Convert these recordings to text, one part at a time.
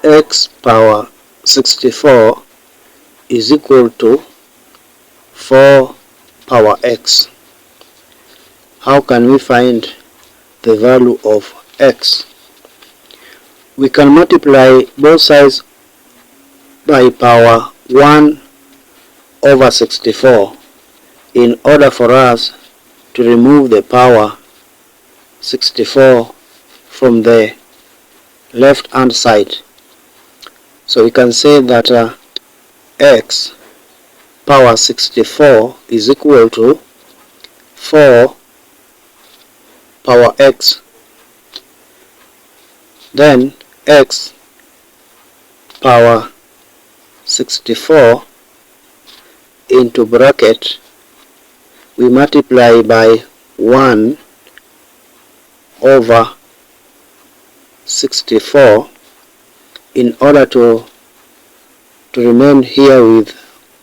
x power 64 is equal to 4 power x. How can we find the value of x? We can multiply both sides by power 1 over 64 in order for us to remove the power 64 from the left hand side. So we can say that x power 64 is equal to 4 power x. Then x power 64 into bracket, we multiply by 1 over 64 in order to remain here with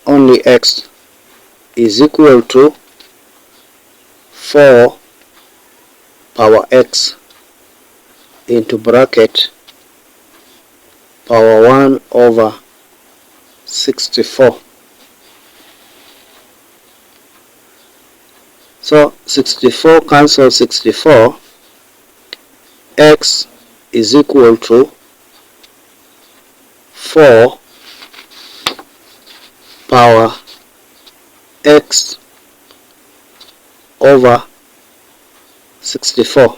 only x is equal to 4 power x into bracket power 1 over 64. So 64 cancels 64, x is equal to 4 power x over 64.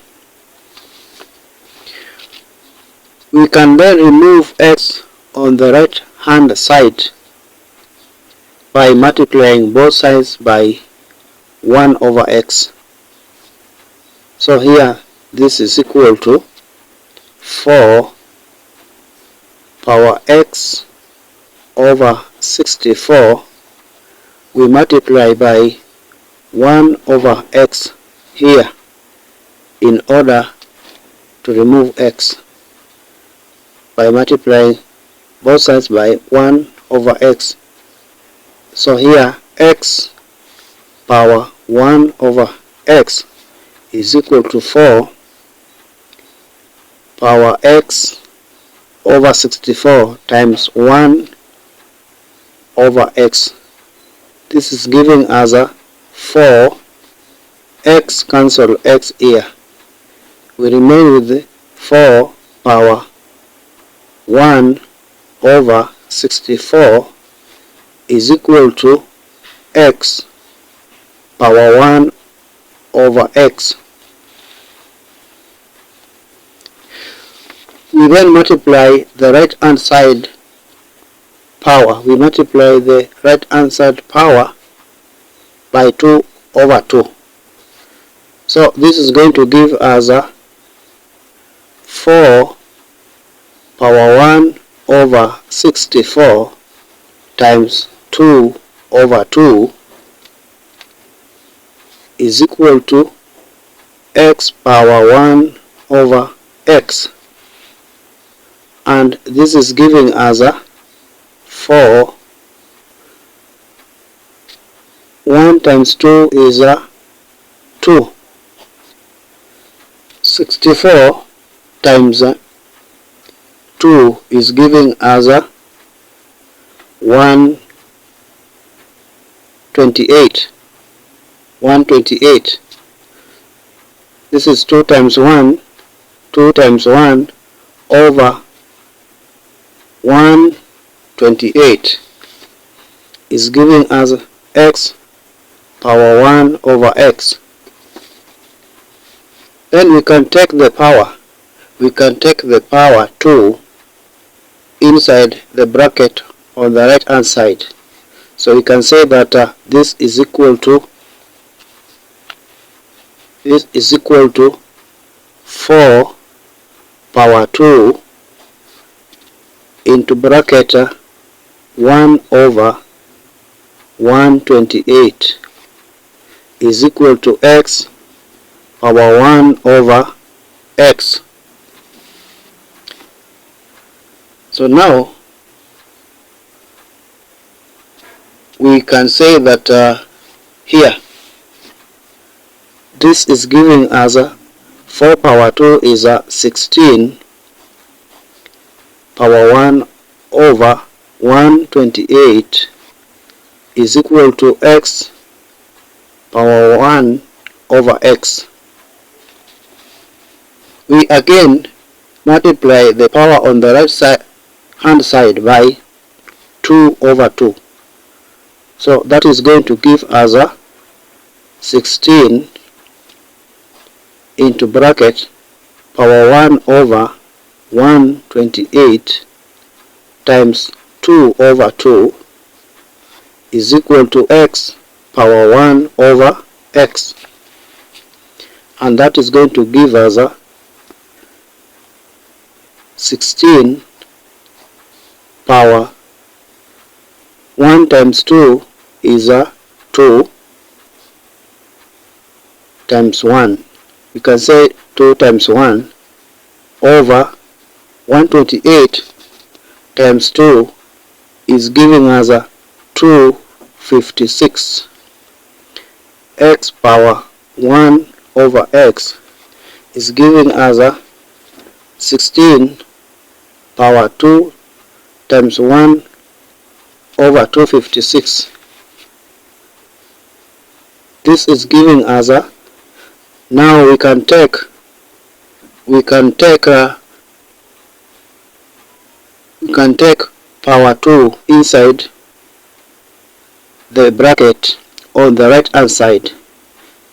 We can then remove x on the right hand side by multiplying both sides by 1 over x. So here this is equal to 4 power x over 64. We multiply by 1 over x here in order to remove x by multiplying both sides by 1 over x. So here x power 1 over x is equal to 4 power x over 64 times 1 over x. This is giving us a 4, x cancel x here. We remain with 4 power 1 over 64 is equal to x power 1 over x. We then multiply the right hand side power. We multiply the right hand side power by 2 over 2. So this is going to give us a 4 power 1 over 64 times 2 over 2 is equal to x power 1 over x, and this is giving us a 4. 1 times 2 is a 2. 64 times 2 is giving us a 128. 128. This is 2 times 1, 2 times 1 over 128 is giving us x power 1 over x. Then we can take the power. We can take the power 2 inside the bracket on the right hand side. So we can say that this is equal to 4 power 2 into bracket 1 over 128 is equal to x power 1 over x. So now we can say that here this is giving us 4 power 2 is 16 power 1 over 128 is equal to x power 1 over x. We again multiply the power on the right hand side by 2 over 2. So that is going to give us a 16 into bracket power 1 over 128 times 2 over 2 is equal to x power 1 over x, and that is going to give us a 16 power 1 times 2 is a 2 times 1. You can say 2 times 1 over 128 times 2 is giving us a 256. X power 1 over x is giving us a 16 power 2 times 1 over 256. This is giving us a, now we can take power 2 inside the bracket on the right hand side.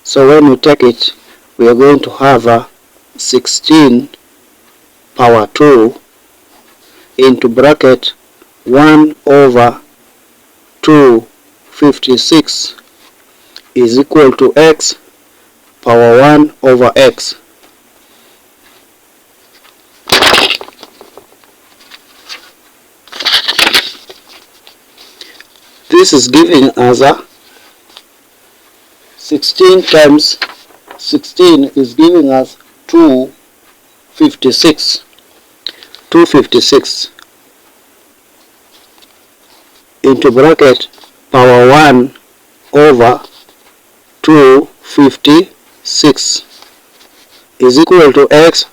So when we take it, we are going to have a 16 power 2 into bracket 1 over 256 is equal to x power 1 over x. This is giving us a 16 times 16 is giving us 256. 256 into bracket power 1 over 256 is equal to x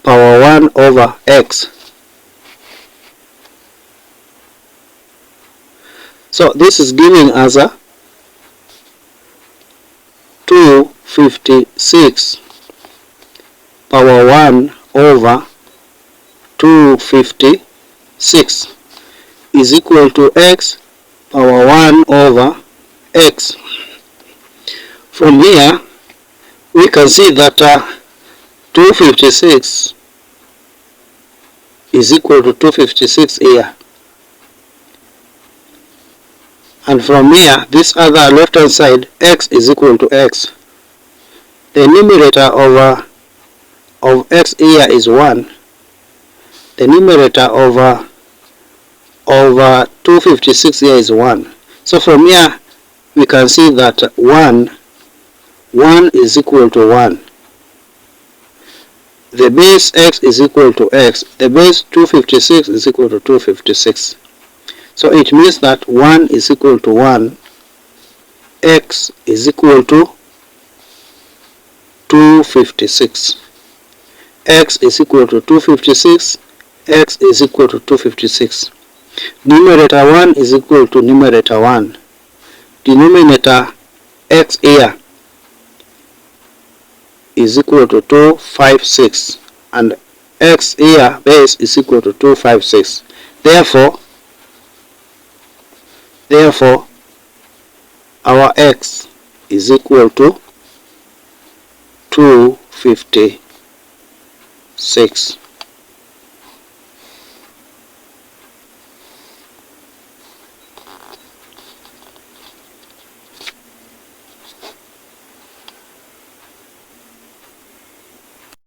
power 1 over x. So this is giving us a 256 power 1 over 256 is equal to x power 1 over x. From here we can see that 256 is equal to 256 here, and from here this other left hand side x is equal to x. The numerator of x here is 1. The numerator over 256 here is 1. So from here we can see that 1 is equal to 1. The base x is equal to x. The base 256 is equal to 256. So it means that 1 is equal to 1. X is equal to 256. X is equal to 256. X is equal to 256. Numerator 1 is equal to numerator 1. Denominator x here is equal to 256, and x here base is equal to 256. Therefore our x is equal to 256.